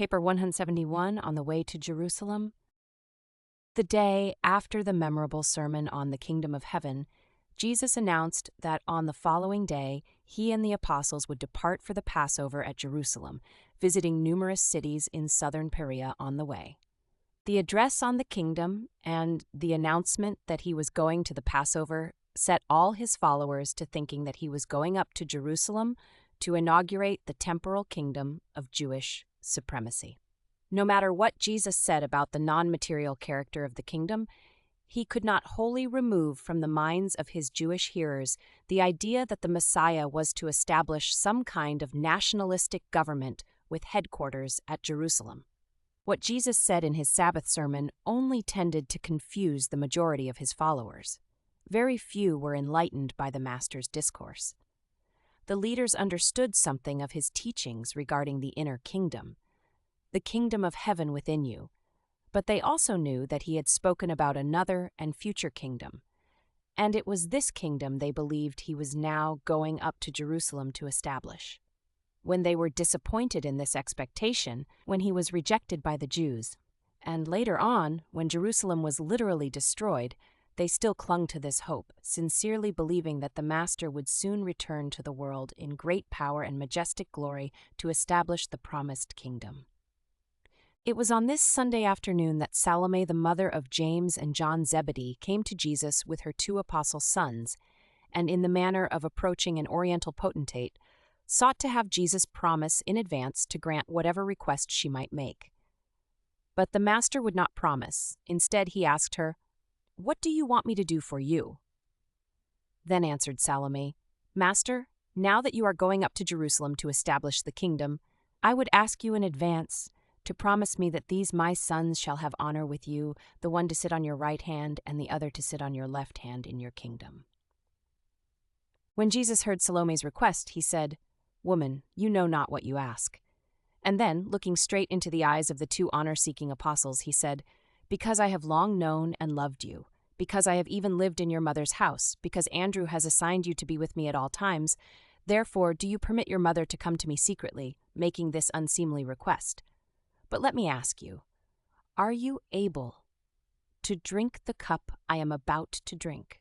Paper 171 on the way to Jerusalem. The day after the memorable sermon on the kingdom of heaven, Jesus announced that on the following day, he and the apostles would depart for the Passover at Jerusalem, visiting numerous cities in southern Perea on the way. The address on the kingdom and the announcement that he was going to the Passover set all his followers to thinking that he was going up to Jerusalem to inaugurate the temporal kingdom of Jewish supremacy. No matter what Jesus said about the non-material character of the kingdom, he could not wholly remove from the minds of his Jewish hearers the idea that the Messiah was to establish some kind of nationalistic government with headquarters at Jerusalem. What Jesus said in his Sabbath sermon only tended to confuse the majority of his followers. Very few were enlightened by the Master's discourse. The leaders understood something of his teachings regarding the inner kingdom, the kingdom of heaven within you, but they also knew that he had spoken about another and future kingdom, and it was this kingdom they believed he was now going up to Jerusalem to establish. When they were disappointed in this expectation, when he was rejected by the Jews, and later on, when Jerusalem was literally destroyed, they still clung to this hope, sincerely believing that the Master would soon return to the world in great power and majestic glory to establish the promised kingdom. It was on this Sunday afternoon that Salome, the mother of James and John Zebedee, came to Jesus with her 2 apostle sons, and in the manner of approaching an oriental potentate, sought to have Jesus promise in advance to grant whatever request she might make. But the Master would not promise. Instead, he asked her, "What do you want me to do for you?" Then answered Salome, "Master, now that you are going up to Jerusalem to establish the kingdom, I would ask you in advance to promise me that these my sons shall have honor with you, the one to sit on your right hand and the other to sit on your left hand in your kingdom." When Jesus heard Salome's request, he said, "Woman, you know not what you ask." And then, looking straight into the eyes of the 2 honor-seeking apostles, he said, "Because I have long known and loved you, because I have even lived in your mother's house, because Andrew has assigned you to be with me at all times, therefore do you permit your mother to come to me secretly, making this unseemly request. But let me ask you, are you able to drink the cup I am about to drink?"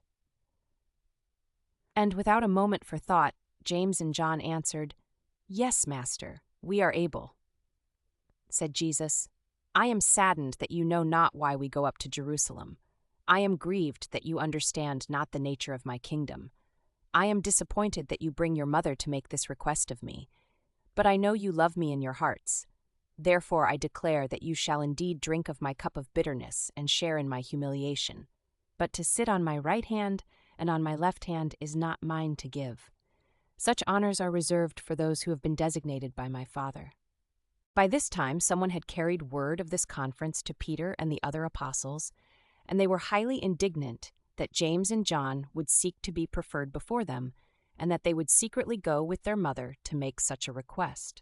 And without a moment for thought, James and John answered, "Yes, Master, we are able." Said Jesus, "I am saddened that you know not why we go up to Jerusalem. I am grieved that you understand not the nature of my kingdom. I am disappointed that you bring your mother to make this request of me. But I know you love me in your hearts. Therefore I declare that you shall indeed drink of my cup of bitterness and share in my humiliation. But to sit on my right hand and on my left hand is not mine to give. Such honors are reserved for those who have been designated by my Father." By this time, someone had carried word of this conference to Peter and the other apostles, and they were highly indignant that James and John would seek to be preferred before them, and that they would secretly go with their mother to make such a request.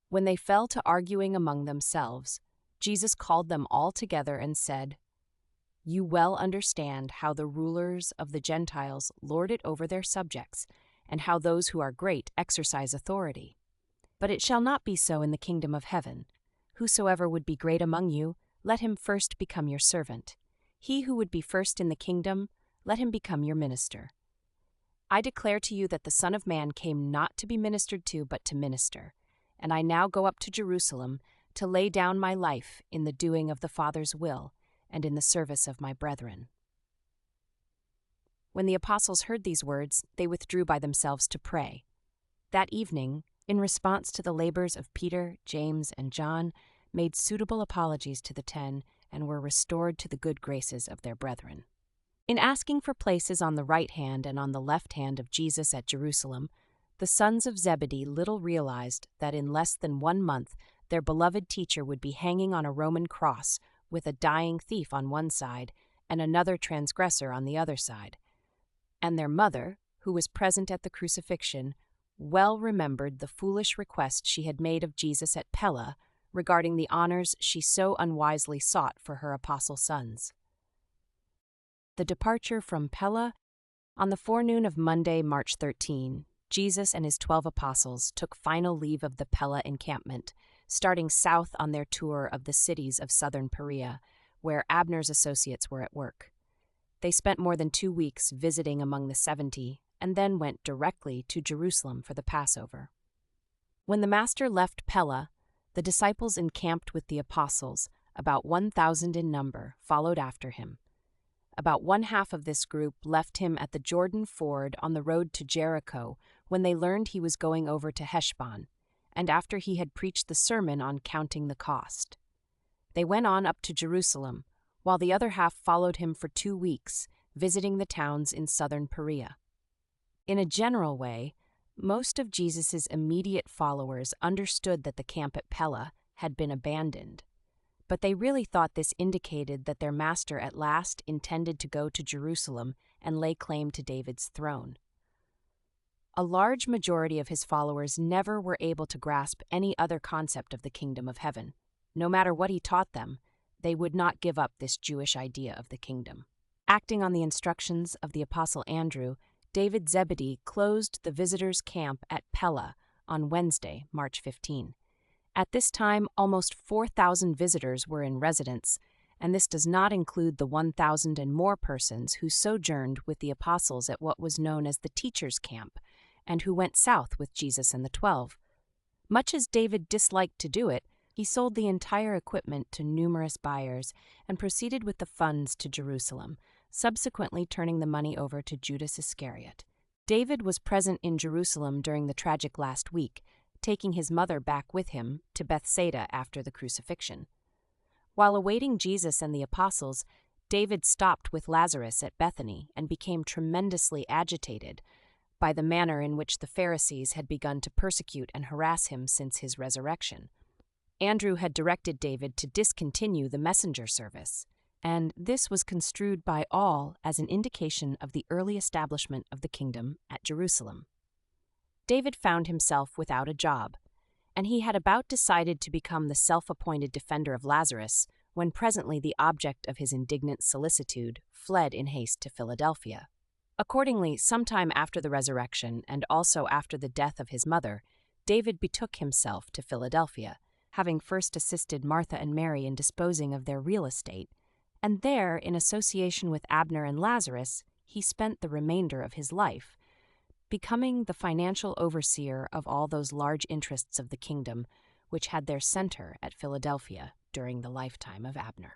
When they fell to arguing among themselves, Jesus called them all together and said, "You well understand how the rulers of the Gentiles lord it over their subjects, and how those who are great exercise authority. But it shall not be so in the kingdom of heaven. Whosoever would be great among you, let him first become your servant. He who would be first in the kingdom, let him become your minister. I declare to you that the Son of Man came not to be ministered to, but to minister. And I now go up to Jerusalem to lay down my life in the doing of the Father's will and in the service of my brethren." When the apostles heard these words, they withdrew by themselves to pray. That evening, in response to the labors of Peter, James, and John, made suitable apologies to the 10 and were restored to the good graces of their brethren. In asking for places on the right hand and on the left hand of Jesus at Jerusalem, the sons of Zebedee little realized that in less than 1 month their beloved teacher would be hanging on a Roman cross with a dying thief on one side and another transgressor on the other side. And their mother, who was present at the crucifixion, well remembered the foolish request she had made of Jesus at Pella regarding the honors she so unwisely sought for her apostle sons. The departure from Pella. On the forenoon of Monday, March 13, Jesus and his 12 apostles took final leave of the Pella encampment, starting south on their tour of the cities of southern Perea, where Abner's associates were at work. They spent more than 2 weeks visiting among the 70 and then went directly to Jerusalem for the Passover. When the Master left Pella, the disciples encamped with the apostles, about 1,000 in number, followed after him. About one half of this group left him at the Jordan ford on the road to Jericho when they learned he was going over to Heshbon, and after he had preached the sermon on counting the cost. They went on up to Jerusalem, while the other half followed him for 2 weeks, visiting the towns in southern Perea. In a general way, most of Jesus' immediate followers understood that the camp at Pella had been abandoned, but they really thought this indicated that their master at last intended to go to Jerusalem and lay claim to David's throne. A large majority of his followers never were able to grasp any other concept of the kingdom of heaven. No matter what he taught them, they would not give up this Jewish idea of the kingdom. Acting on the instructions of the Apostle Andrew, David Zebedee closed the visitors' camp at Pella on Wednesday, March 15. At this time, almost 4,000 visitors were in residence, and this does not include the 1,000 and more persons who sojourned with the apostles at what was known as the Teachers' Camp, and who went south with Jesus and the 12. Much as David disliked to do it, he sold the entire equipment to numerous buyers and proceeded with the funds to Jerusalem, subsequently turning the money over to Judas Iscariot. David was present in Jerusalem during the tragic last week, taking his mother back with him to Bethsaida after the crucifixion. While awaiting Jesus and the apostles, David stopped with Lazarus at Bethany and became tremendously agitated by the manner in which the Pharisees had begun to persecute and harass him since his resurrection. Andrew had directed David to discontinue the messenger service, and this was construed by all as an indication of the early establishment of the kingdom at Jerusalem. David found himself without a job, and he had about decided to become the self-appointed defender of Lazarus when presently the object of his indignant solicitude fled in haste to Philadelphia. Accordingly, sometime after the resurrection and also after the death of his mother, David betook himself to Philadelphia, having first assisted Martha and Mary in disposing of their real estate, and there, in association with Abner and Lazarus, he spent the remainder of his life, becoming the financial overseer of all those large interests of the kingdom which had their center at Philadelphia during the lifetime of Abner.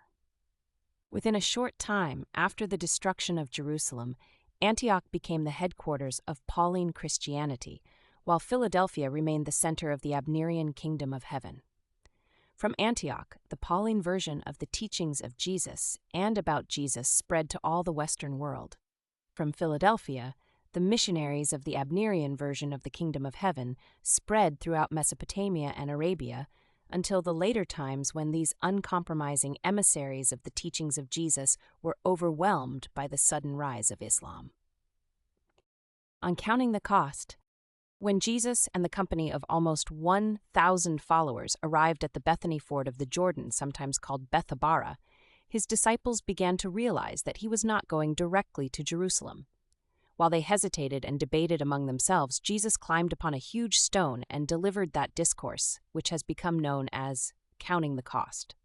Within a short time after the destruction of Jerusalem, Antioch became the headquarters of Pauline Christianity, while Philadelphia remained the center of the Abnerian kingdom of heaven. From Antioch, the Pauline version of the teachings of Jesus and about Jesus spread to all the Western world. From Philadelphia, the missionaries of the Abnerian version of the kingdom of heaven spread throughout Mesopotamia and Arabia until the later times when these uncompromising emissaries of the teachings of Jesus were overwhelmed by the sudden rise of Islam. On counting the cost, when Jesus and the company of almost 1,000 followers arrived at the Bethany ford of the Jordan, sometimes called Bethabara, his disciples began to realize that he was not going directly to Jerusalem. While they hesitated and debated among themselves, Jesus climbed upon a huge stone and delivered that discourse, which has become known as counting the cost.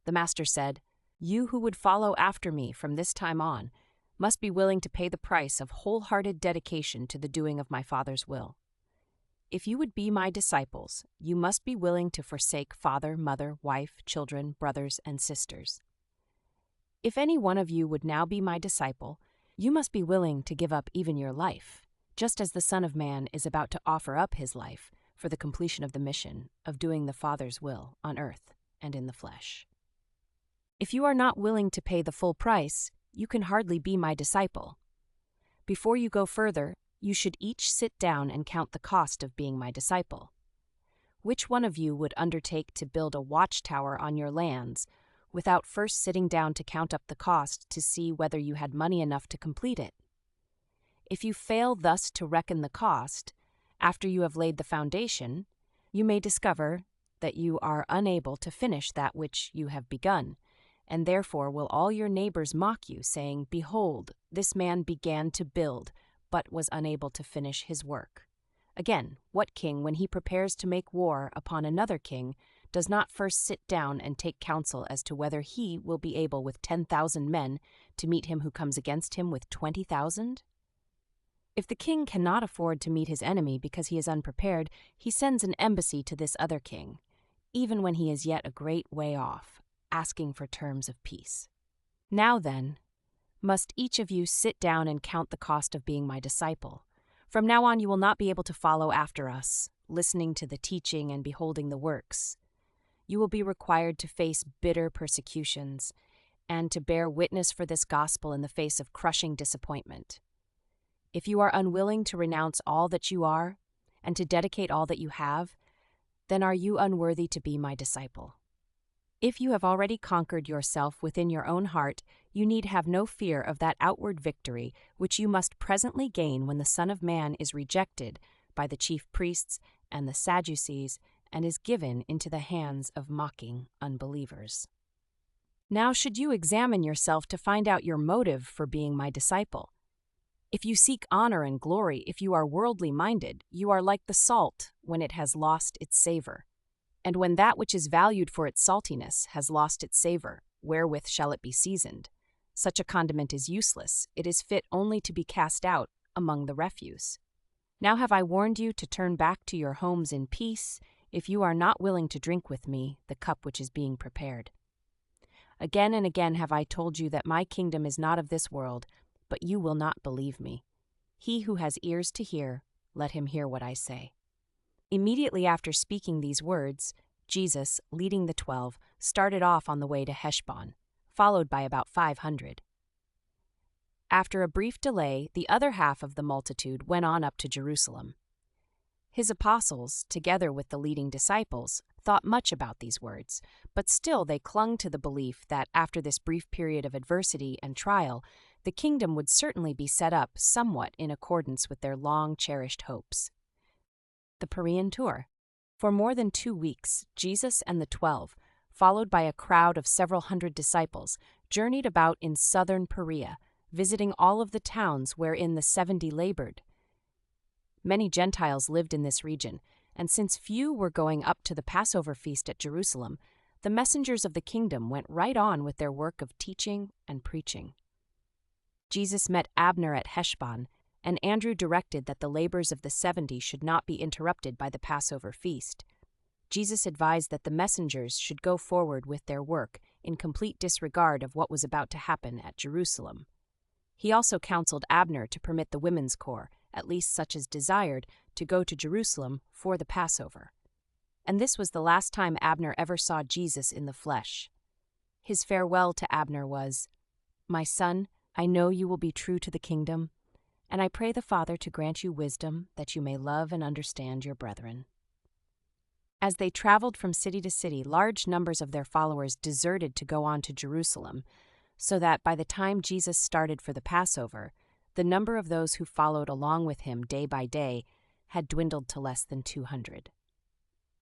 The Master said, "You who would follow after me from this time on must be willing to pay the price of wholehearted dedication to the doing of my Father's will. If you would be my disciples, you must be willing to forsake father, mother, wife, children, brothers, and sisters. If any one of you would now be my disciple, you must be willing to give up even your life, just as the Son of Man is about to offer up his life for the completion of the mission of doing the Father's will on earth and in the flesh. If you are not willing to pay the full price, you can hardly be my disciple. Before you go further, you should each sit down and count the cost of being my disciple. Which one of you would undertake to build a watchtower on your lands without first sitting down to count up the cost to see whether you had money enough to complete it? If you fail thus to reckon the cost, after you have laid the foundation, you may discover that you are unable to finish that which you have begun, and therefore will all your neighbors mock you, saying, 'Behold, this man began to build, but was unable to finish his work.' Again, what king, when he prepares to make war upon another king, does not first sit down and take counsel as to whether he will be able with 10,000 men to meet him who comes against him with 20,000? If the king cannot afford to meet his enemy because he is unprepared, he sends an embassy to this other king, even when he is yet a great way off, asking for terms of peace. Now then, must each of you sit down and count the cost of being my disciple. From now on you will not be able to follow after us, listening to the teaching and beholding the works. You will be required to face bitter persecutions and to bear witness for this gospel in the face of crushing disappointment. If you are unwilling to renounce all that you are and to dedicate all that you have, then are you unworthy to be my disciple. If you have already conquered yourself within your own heart, you need have no fear of that outward victory which you must presently gain when the Son of Man is rejected by the chief priests and the Sadducees and is given into the hands of mocking unbelievers. Now should you examine yourself to find out your motive for being my disciple. If you seek honor and glory, if you are worldly minded, you are like the salt when it has lost its savor. And when that which is valued for its saltiness has lost its savor, wherewith shall it be seasoned? Such a condiment is useless, it is fit only to be cast out among the refuse. Now have I warned you to turn back to your homes in peace, if you are not willing to drink with me the cup which is being prepared. Again and again have I told you that my kingdom is not of this world, but you will not believe me. He who has ears to hear, let him hear what I say. Immediately after speaking these words, Jesus, leading the 12, started off on the way to Heshbon, followed by about 500. After a brief delay, the other half of the multitude went on up to Jerusalem. His apostles, together with the leading disciples, thought much about these words, but still they clung to the belief that after this brief period of adversity and trial, the kingdom would certainly be set up somewhat in accordance with their long-cherished hopes. The Perean Tour. For more than 2 weeks, Jesus and the 12, followed by a crowd of several hundred disciples, journeyed about in southern Perea, visiting all of the towns wherein the 70 labored. Many Gentiles lived in this region, and since few were going up to the Passover feast at Jerusalem, the messengers of the kingdom went right on with their work of teaching and preaching. Jesus met Abner at Heshbon, and Andrew directed that the labors of the 70 should not be interrupted by the Passover feast. Jesus advised that the messengers should go forward with their work in complete disregard of what was about to happen at Jerusalem. He also counseled Abner to permit the women's corps, at least such as desired, to go to Jerusalem for the Passover. And this was the last time Abner ever saw Jesus in the flesh. His farewell to Abner was, "My son, I know you will be true to the kingdom, and I pray the Father to grant you wisdom that you may love and understand your brethren." As they traveled from city to city, large numbers of their followers deserted to go on to Jerusalem, so that by the time Jesus started for the Passover, the number of those who followed along with him day by day had dwindled to less than 200.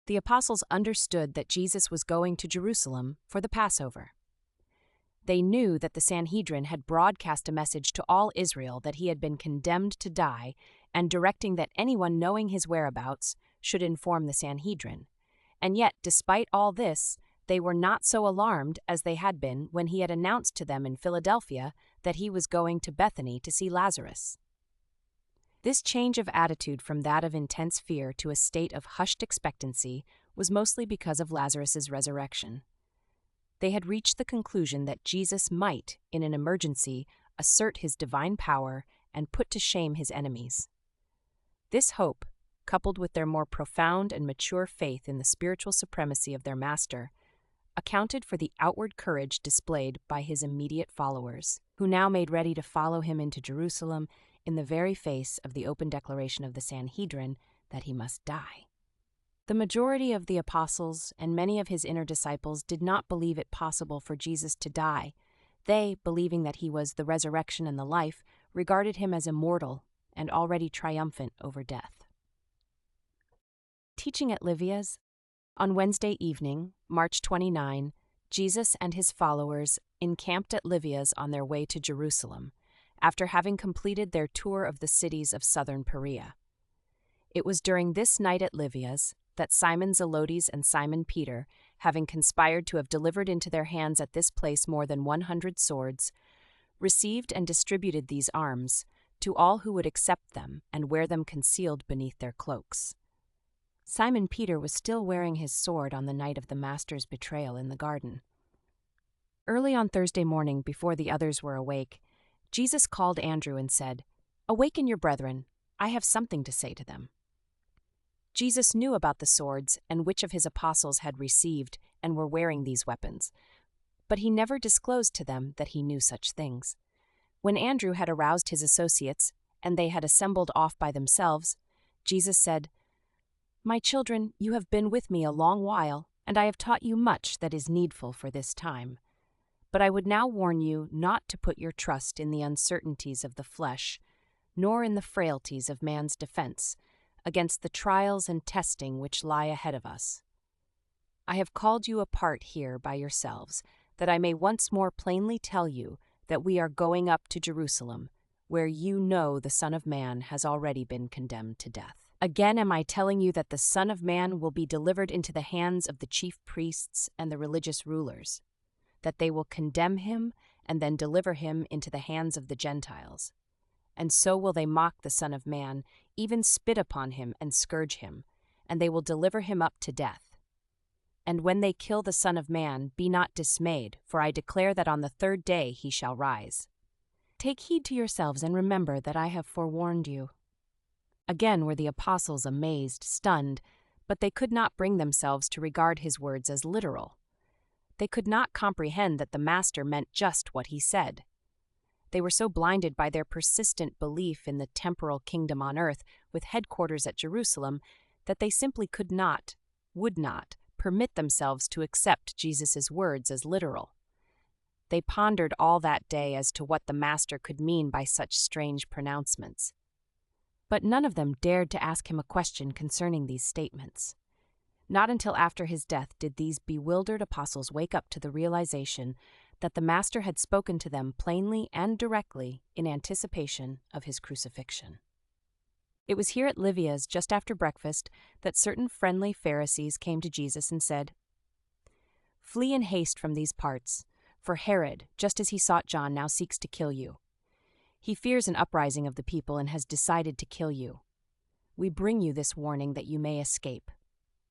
The apostles understood that Jesus was going to Jerusalem for the Passover. They knew that the Sanhedrin had broadcast a message to all Israel that he had been condemned to die, and directing that anyone knowing his whereabouts should inform the Sanhedrin. And yet, despite all this, they were not so alarmed as they had been when he had announced to them in Philadelphia that he was going to Bethany to see Lazarus. This change of attitude from that of intense fear to a state of hushed expectancy was mostly because of Lazarus's resurrection. They had reached the conclusion that Jesus might, in an emergency, assert his divine power and put to shame his enemies. This hope, coupled with their more profound and mature faith in the spiritual supremacy of their master, accounted for the outward courage displayed by his immediate followers, who now made ready to follow him into Jerusalem in the very face of the open declaration of the Sanhedrin that he must die. The majority of the apostles and many of his inner disciples did not believe it possible for Jesus to die. They, believing that he was the resurrection and the life, regarded him as immortal and already triumphant over death. Teaching at Livias, on Wednesday evening, March 29, Jesus and his followers encamped at Livias on their way to Jerusalem, after having completed their tour of the cities of southern Perea. It was during this night at Livias that Simon Zelotes and Simon Peter, having conspired to have delivered into their hands at this place more than 100 swords, received and distributed these arms to all who would accept them and wear them concealed beneath their cloaks. Simon Peter was still wearing his sword on the night of the Master's betrayal in the garden. Early on Thursday morning, before the others were awake, Jesus called Andrew and said, "Awaken your brethren, I have something to say to them." Jesus knew about the swords and which of his apostles had received and were wearing these weapons, but he never disclosed to them that he knew such things. When Andrew had aroused his associates, and they had assembled off by themselves, Jesus said, "My children, you have been with me a long while, and I have taught you much that is needful for this time. But I would now warn you not to put your trust in the uncertainties of the flesh, nor in the frailties of man's defense, against the trials and testing which lie ahead of us. I have called you apart here by yourselves, that I may once more plainly tell you that we are going up to Jerusalem, where you know the Son of Man has already been condemned to death. Again am I telling you that the Son of Man will be delivered into the hands of the chief priests and the religious rulers, that they will condemn him and then deliver him into the hands of the Gentiles. And so will they mock the Son of Man, even spit upon him and scourge him, and they will deliver him up to death. And when they kill the Son of Man, be not dismayed, for I declare that on the third day he shall rise. Take heed to yourselves and remember that I have forewarned you." Again were the apostles amazed, stunned, but they could not bring themselves to regard his words as literal. They could not comprehend that the Master meant just what he said. They were so blinded by their persistent belief in the temporal kingdom on earth, with headquarters at Jerusalem, that they simply could not, would not, permit themselves to accept Jesus' words as literal. They pondered all that day as to what the Master could mean by such strange pronouncements. But none of them dared to ask him a question concerning these statements. Not until after his death did these bewildered apostles wake up to the realization that the Master had spoken to them plainly and directly in anticipation of his crucifixion. It was here at Livias, just after breakfast, that certain friendly Pharisees came to Jesus and said, "Flee in haste from these parts, for Herod, just as he sought John, now seeks to kill you. He fears an uprising of the people and has decided to kill you. We bring you this warning that you may escape."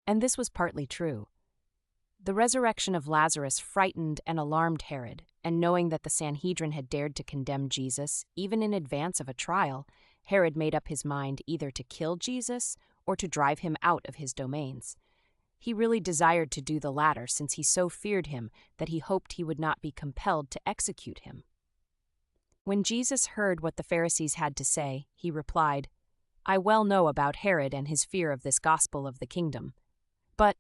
And this was partly true. The resurrection of Lazarus frightened and alarmed Herod, and knowing that the Sanhedrin had dared to condemn Jesus, even in advance of a trial, Herod made up his mind either to kill Jesus or to drive him out of his domains. He really desired to do the latter, since he so feared him that he hoped he would not be compelled to execute him. When Jesus heard what the Pharisees had to say, he replied, "I well know about Herod and his fear of this gospel of the kingdom. But,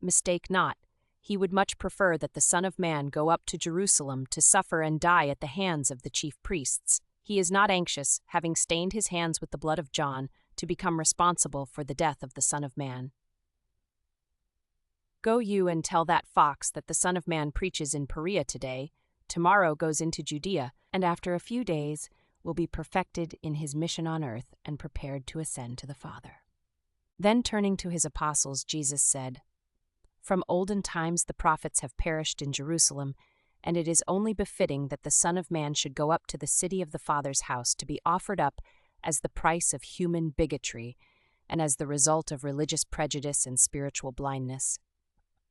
mistake not, he would much prefer that the Son of Man go up to Jerusalem to suffer and die at the hands of the chief priests. He is not anxious, having stained his hands with the blood of John, to become responsible for the death of the Son of Man. Go you and tell that fox that the Son of Man preaches in Perea today, tomorrow goes into Judea, and after a few days will be perfected in his mission on earth and prepared to ascend to the Father." Then turning to his apostles, Jesus said, "From olden times the prophets have perished in Jerusalem, and it is only befitting that the Son of Man should go up to the city of the Father's house to be offered up as the price of human bigotry and as the result of religious prejudice and spiritual blindness.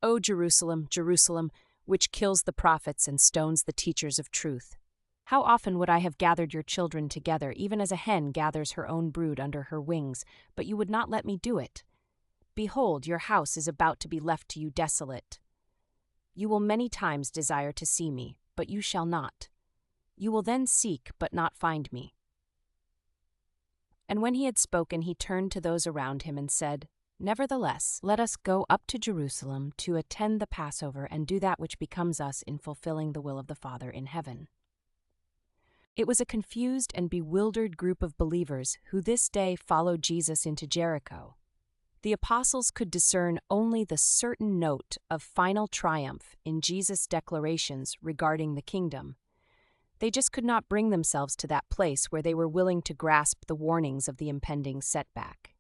O Jerusalem, Jerusalem, which kills the prophets and stones the teachers of truth! How often would I have gathered your children together, even as a hen gathers her own brood under her wings, but you would not let me do it. Behold, your house is about to be left to you desolate. You will many times desire to see me, but you shall not. You will then seek, but not find me." And when he had spoken, he turned to those around him and said, "Nevertheless, let us go up to Jerusalem to attend the Passover and do that which becomes us in fulfilling the will of the Father in heaven." It was a confused and bewildered group of believers who this day followed Jesus into Jericho. The apostles could discern only the certain note of final triumph in Jesus' declarations regarding the kingdom. They just could not bring themselves to that place where they were willing to grasp the warnings of the impending setback.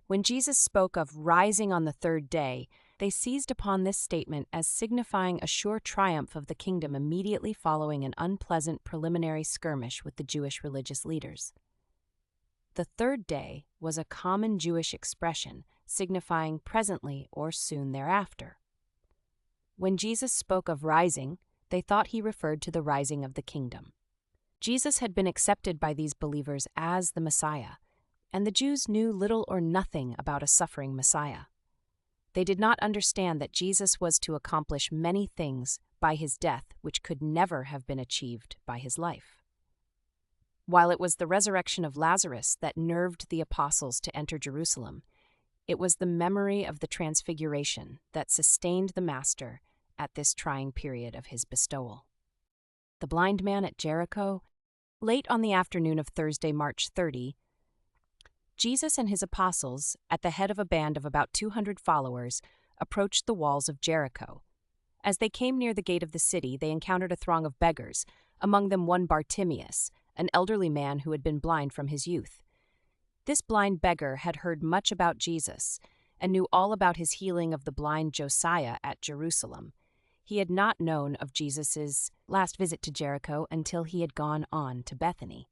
When Jesus spoke of rising on the third day, they seized upon this statement as signifying a sure triumph of the kingdom immediately following an unpleasant preliminary skirmish with the Jewish religious leaders. The third day was a common Jewish expression signifying presently or soon thereafter. When Jesus spoke of rising, they thought he referred to the rising of the kingdom. Jesus had been accepted by these believers as the Messiah, and the Jews knew little or nothing about a suffering Messiah. They did not understand that Jesus was to accomplish many things by his death which could never have been achieved by his life. While it was the resurrection of Lazarus that nerved the apostles to enter Jerusalem, it was the memory of the transfiguration that sustained the Master at this trying period of his bestowal. The blind man at Jericho. Late on the afternoon of Thursday, March 30, Jesus and his apostles, at the head of a band of about 200 followers, approached the walls of Jericho. As they came near the gate of the city, they encountered a throng of beggars, among them one Bartimaeus, an elderly man who had been blind from his youth. This blind beggar had heard much about Jesus and knew all about his healing of the blind Josiah at Jerusalem. He had not known of Jesus' last visit to Jericho until he had gone on to Bethany.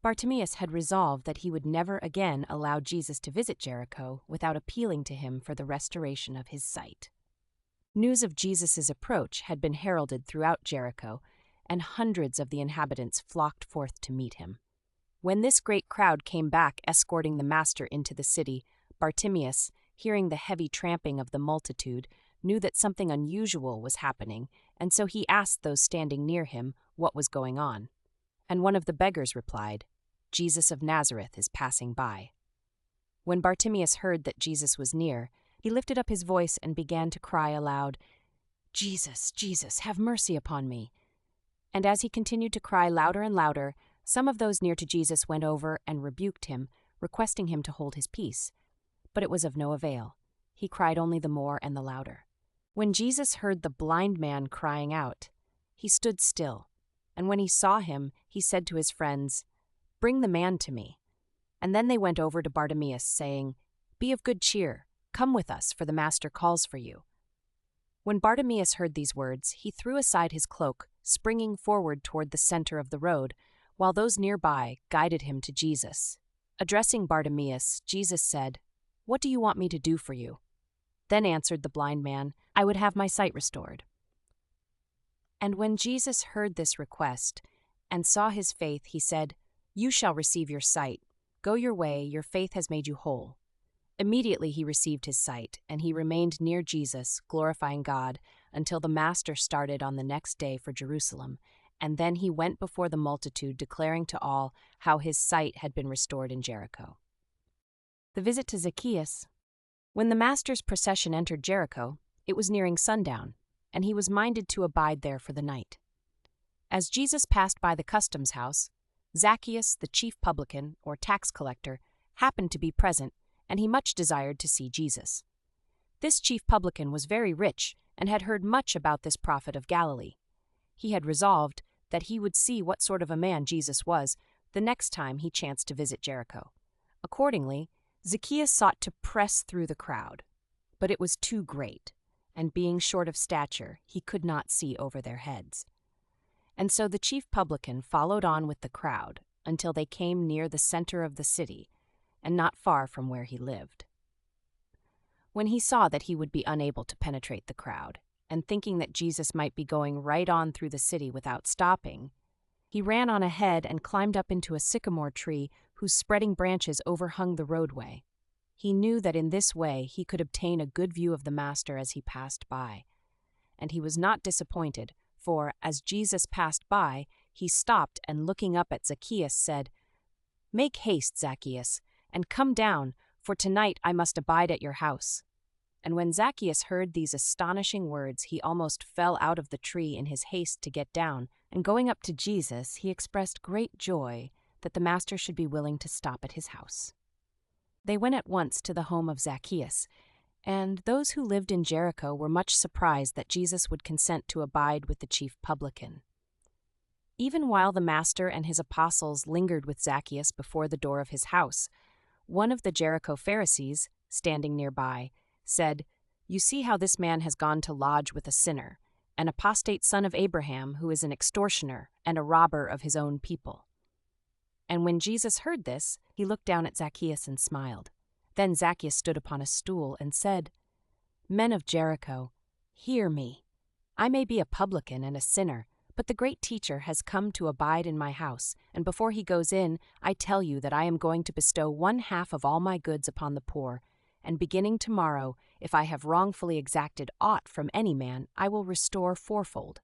Bartimaeus had resolved that he would never again allow Jesus to visit Jericho without appealing to him for the restoration of his sight. News of Jesus' approach had been heralded throughout Jericho, and hundreds of the inhabitants flocked forth to meet him. When this great crowd came back escorting the Master into the city, Bartimaeus, hearing the heavy tramping of the multitude, knew that something unusual was happening, and so he asked those standing near him what was going on. And one of the beggars replied, "Jesus of Nazareth is passing by." When Bartimaeus heard that Jesus was near, he lifted up his voice and began to cry aloud, "Jesus, Jesus, have mercy upon me." And as he continued to cry louder and louder, some of those near to Jesus went over and rebuked him, requesting him to hold his peace. But it was of no avail. He cried only the more and the louder. When Jesus heard the blind man crying out, he stood still, and when he saw him, he said to his friends, "Bring the man to me." And then they went over to Bartimaeus, saying, "Be of good cheer, come with us, for the Master calls for you." When Bartimaeus heard these words, he threw aside his cloak, springing forward toward the center of the road, while those nearby guided him to Jesus. Addressing Bartimaeus, Jesus said, "What do you want me to do for you?" Then answered the blind man, "I would have my sight restored." And when Jesus heard this request and saw his faith, he said, "You shall receive your sight. Go your way, your faith has made you whole." Immediately he received his sight, and he remained near Jesus, glorifying God, until the Master started on the next day for Jerusalem, and then he went before the multitude, declaring to all how his sight had been restored in Jericho. The visit to Zaccheus. When the Master's procession entered Jericho, it was nearing sundown, and he was minded to abide there for the night. As Jesus passed by the customs house, Zaccheus, the chief publican, or tax collector, happened to be present, and he much desired to see Jesus. This chief publican was very rich and had heard much about this prophet of Galilee. He had resolved that he would see what sort of a man Jesus was the next time he chanced to visit Jericho. Accordingly, Zaccheus sought to press through the crowd, but it was too great, and being short of stature, he could not see over their heads. And so the chief publican followed on with the crowd until they came near the center of the city, and not far from where he lived. When he saw that he would be unable to penetrate the crowd, and thinking that Jesus might be going right on through the city without stopping, he ran on ahead and climbed up into a sycamore tree whose spreading branches overhung the roadway. He knew that in this way he could obtain a good view of the Master as he passed by. And he was not disappointed, for, as Jesus passed by, he stopped and looking up at Zaccheus said, "Make haste, Zaccheus, and come down, for tonight I must abide at your house." And when Zaccheus heard these astonishing words, he almost fell out of the tree in his haste to get down, and going up to Jesus, he expressed great joy that the Master should be willing to stop at his house. They went at once to the home of Zaccheus, and those who lived in Jericho were much surprised that Jesus would consent to abide with the chief publican. Even while the Master and his apostles lingered with Zaccheus before the door of his house, One of the Jericho Pharisees, standing nearby, said, "You see how this man has gone to lodge with a sinner, an apostate son of Abraham who is an extortioner and a robber of his own people." And when Jesus heard this, he looked down at Zaccheus and smiled. Then Zaccheus stood upon a stool and said, "Men of Jericho, hear me. I may be a publican and a sinner, but the great teacher has come to abide in my house, and before he goes in, I tell you that I am going to bestow 1/2 of all my goods upon the poor, and beginning tomorrow, if I have wrongfully exacted aught from any man, I will restore 4-fold.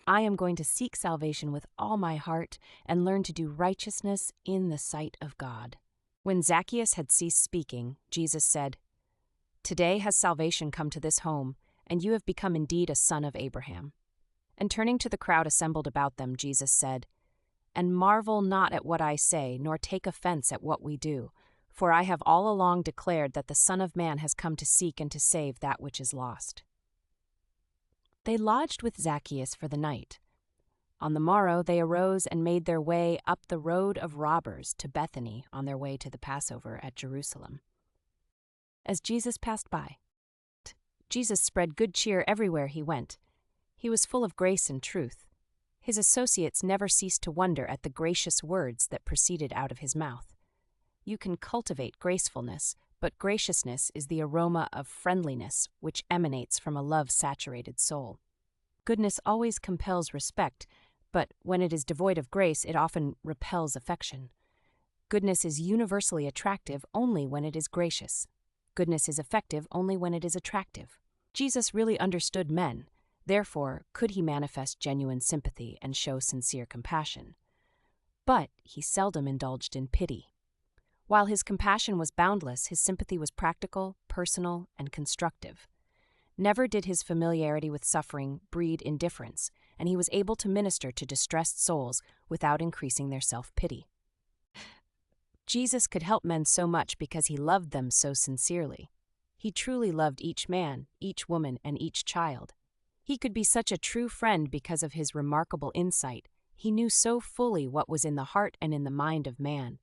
I am going to seek salvation with all my heart and learn to do righteousness in the sight of God." When Zaccheus had ceased speaking, Jesus said, "Today has salvation come to this home, and you have become indeed a son of Abraham." And turning to the crowd assembled about them, Jesus said, "And marvel not at what I say, nor take offense at what we do, for I have all along declared that the Son of Man has come to seek and to save that which is lost." They lodged with Zaccheus for the night. On the morrow they arose and made their way up the road of robbers to Bethany on their way to the Passover at Jerusalem. As Jesus passed by, Jesus spread good cheer everywhere he went. He was full of grace and truth. His associates never ceased to wonder at the gracious words that proceeded out of his mouth. You can cultivate gracefulness, but graciousness is the aroma of friendliness which emanates from a love-saturated soul. Goodness always compels respect, but when it is devoid of grace, it often repels affection. Goodness is universally attractive only when it is gracious. Goodness is effective only when it is attractive. Jesus really understood men. Therefore, could he manifest genuine sympathy and show sincere compassion. But he seldom indulged in pity. While his compassion was boundless, his sympathy was practical, personal, and constructive. Never did his familiarity with suffering breed indifference, and he was able to minister to distressed souls without increasing their self-pity. Jesus could help men so much because he loved them so sincerely. He truly loved each man, each woman, and each child. He could be such a true friend because of his remarkable insight. He knew so fully what was in the heart and in the mind of man.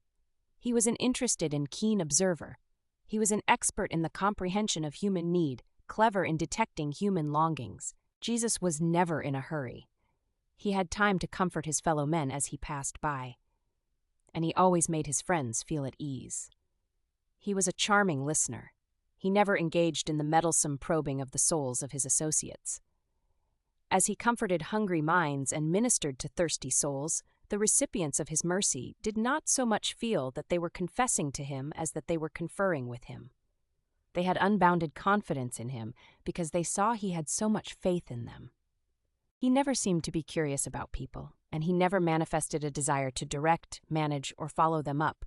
He was an interested and keen observer. He was an expert in the comprehension of human need, clever in detecting human longings. Jesus was never in a hurry. He had time to comfort his fellow men as he passed by. And he always made his friends feel at ease. He was a charming listener. He never engaged in the meddlesome probing of the souls of his associates. As he comforted hungry minds and ministered to thirsty souls, the recipients of his mercy did not so much feel that they were confessing to him as that they were conferring with him. They had unbounded confidence in him because they saw he had so much faith in them. He never seemed to be curious about people, and he never manifested a desire to direct, manage, or follow them up.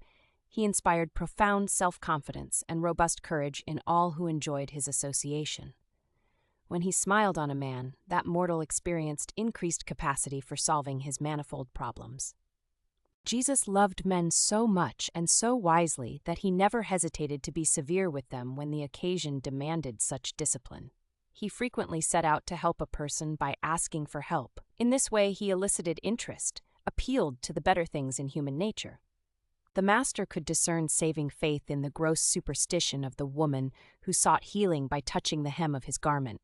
He inspired profound self-confidence and robust courage in all who enjoyed his association. When he smiled on a man, that mortal experienced increased capacity for solving his manifold problems. Jesus loved men so much and so wisely that he never hesitated to be severe with them when the occasion demanded such discipline. He frequently set out to help a person by asking for help. In this way, he elicited interest, appealed to the better things in human nature. The master could discern saving faith in the gross superstition of the woman who sought healing by touching the hem of his garment.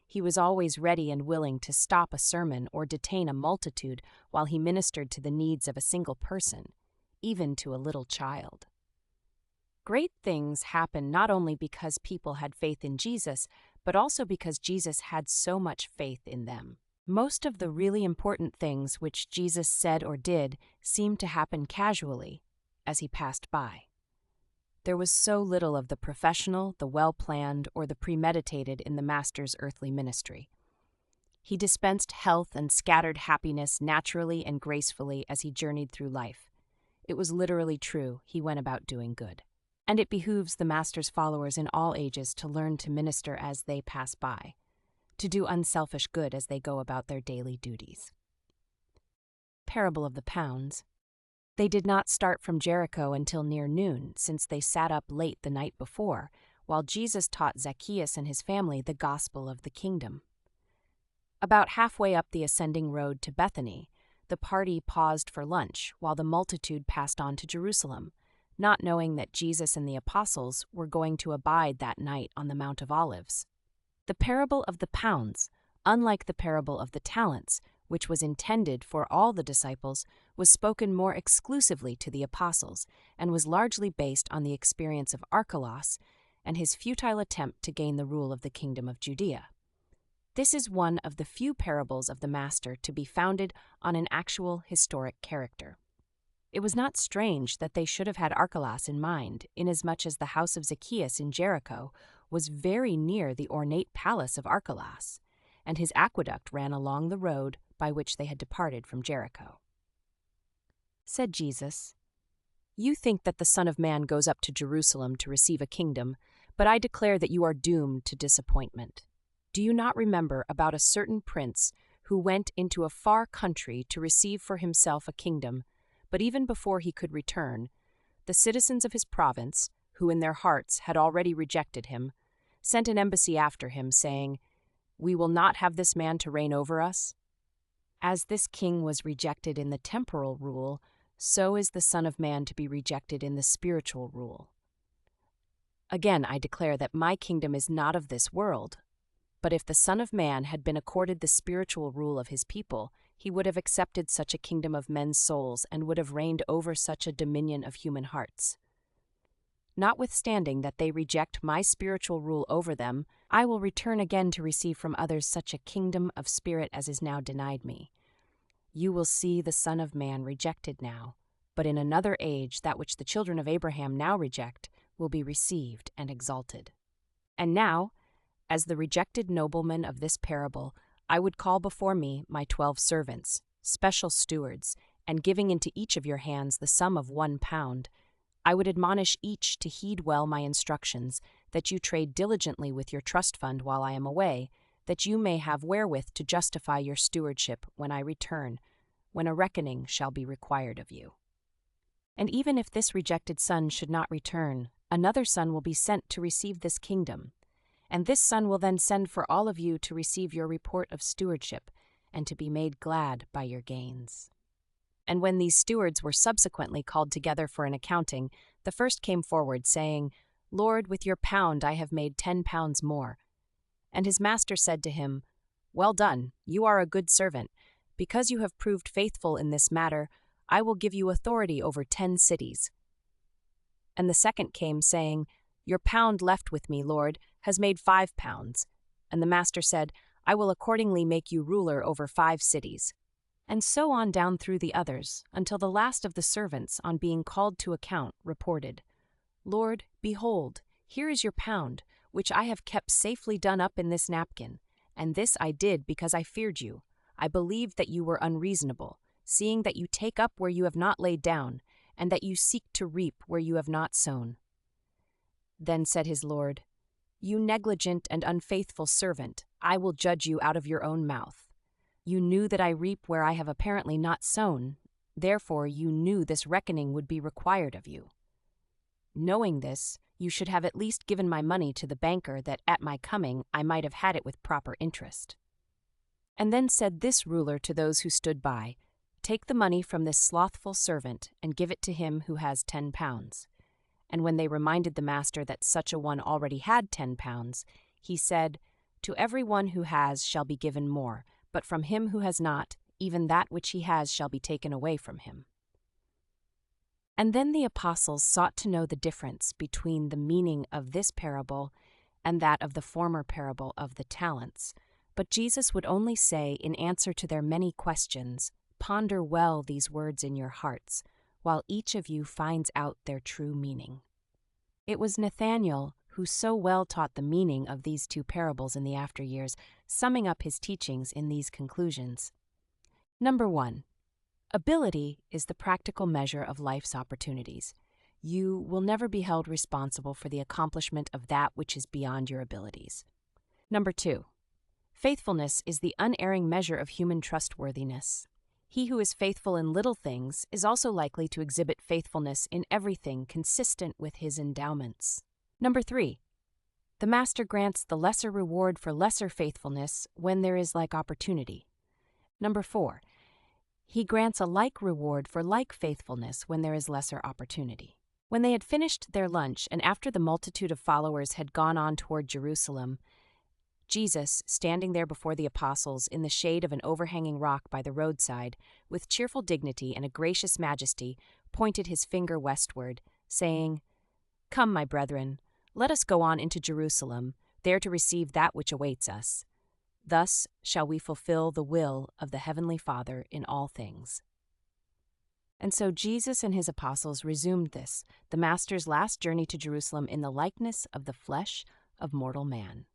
He was always ready and willing to stop a sermon or detain a multitude while he ministered to the needs of a single person, even to a little child. Great things happened not only because people had faith in Jesus, but also because Jesus had so much faith in them. Most of the really important things which Jesus said or did seemed to happen casually as he passed by. There was so little of the professional, the well-planned, or the premeditated in the Master's earthly ministry. He dispensed health and scattered happiness naturally and gracefully as he journeyed through life. It was literally true, he went about doing good. And it behooves the Master's followers in all ages to learn to minister as they pass by, to do unselfish good as they go about their daily duties. Parable of the Pounds. They did not start from Jericho until near noon, since they sat up late the night before, while Jesus taught Zaccheus and his family the gospel of the kingdom. About halfway up the ascending road to Bethany, the party paused for lunch while the multitude passed on to Jerusalem. not knowing that Jesus and the apostles were going to abide that night on the Mount of Olives. The parable of the pounds, unlike the parable of the talents, which was intended for all the disciples, was spoken more exclusively to the apostles and was largely based on the experience of Archelaus and his futile attempt to gain the rule of the kingdom of Judea. This is one of the few parables of the Master to be founded on an actual historic character. It was not strange that they should have had Archelaus in mind, inasmuch as the house of Zaccheus in Jericho was very near the ornate palace of Archelaus, and his aqueduct ran along the road by which they had departed from Jericho. Said Jesus, "You think that the Son of Man goes up to Jerusalem to receive a kingdom, but I declare that you are doomed to disappointment. Do you not remember about a certain prince who went into a far country to receive for himself a kingdom, but even before he could return, the citizens of his province, who in their hearts had already rejected him, sent an embassy after him, saying, 'We will not have this man to reign over us'? As this king was rejected in the temporal rule, so is the Son of Man to be rejected in the spiritual rule. Again, I declare that my kingdom is not of this world. But if the Son of Man had been accorded the spiritual rule of his people, he would have accepted such a kingdom of men's souls and would have reigned over such a dominion of human hearts. Notwithstanding that they reject my spiritual rule over them, I will return again to receive from others such a kingdom of spirit as is now denied me. You will see the Son of Man rejected now, but in another age that which the children of Abraham now reject will be received and exalted. And now, as the rejected nobleman of this parable, I would call before me my 12 servants, special stewards, and giving into each of your hands the sum of 1 pound, I would admonish each to heed well my instructions, that you trade diligently with your trust fund while I am away, that you may have wherewith to justify your stewardship when I return, when a reckoning shall be required of you. And even if this rejected son should not return, another son will be sent to receive this kingdom. And this son will then send for all of you to receive your report of stewardship, and to be made glad by your gains." And when these stewards were subsequently called together for an accounting, the first came forward, saying, "Lord, with your pound I have made 10 pounds more." And his master said to him, "Well done, you are a good servant. Because you have proved faithful in this matter, I will give you authority over 10 cities. And the second came, saying, "Your pound left with me, Lord, has made 5 pounds. And the master said, "I will accordingly make you ruler over 5 cities. And so on down through the others, until the last of the servants, on being called to account, reported, "Lord, behold, here is your pound, which I have kept safely done up in this napkin. And this I did because I feared you. I believed that you were unreasonable, seeing that you take up where you have not laid down, and that you seek to reap where you have not sown." Then said his Lord, "You negligent and unfaithful servant, I will judge you out of your own mouth. You knew that I reap where I have apparently not sown, therefore you knew this reckoning would be required of you. Knowing this, you should have at least given my money to the banker, that at my coming I might have had it with proper interest." And then said this ruler to those who stood by, "Take the money from this slothful servant, and give it to him who has 10 pounds. And when they reminded the master that such a one already had 10 pounds, he said, "To every one who has shall be given more, but from him who has not, even that which he has shall be taken away from him." And then the apostles sought to know the difference between the meaning of this parable and that of the former parable of the talents. But Jesus would only say, in answer to their many questions, "Ponder well these words in your hearts, while each of you finds out their true meaning." It was Nathanael who so well taught the meaning of these 2 parables in the after years, summing up his teachings in these conclusions. Number 1. Ability is the practical measure of life's opportunities. You will never be held responsible for the accomplishment of that which is beyond your abilities. Number 2. Faithfulness is the unerring measure of human trustworthiness. He who is faithful in little things is also likely to exhibit faithfulness in everything consistent with his endowments. Number 3. The master grants the lesser reward for lesser faithfulness when there is like opportunity. Number 4. He grants a like reward for like faithfulness when there is lesser opportunity. When they had finished their lunch, and after the multitude of followers had gone on toward Jerusalem, Jesus, standing there before the apostles in the shade of an overhanging rock by the roadside, with cheerful dignity and a gracious majesty, pointed his finger westward, saying, "Come, my brethren, let us go on into Jerusalem, there to receive that which awaits us. Thus shall we fulfill the will of the Heavenly Father in all things." And so Jesus and his apostles resumed this, the Master's last journey to Jerusalem, in the likeness of the flesh of mortal man.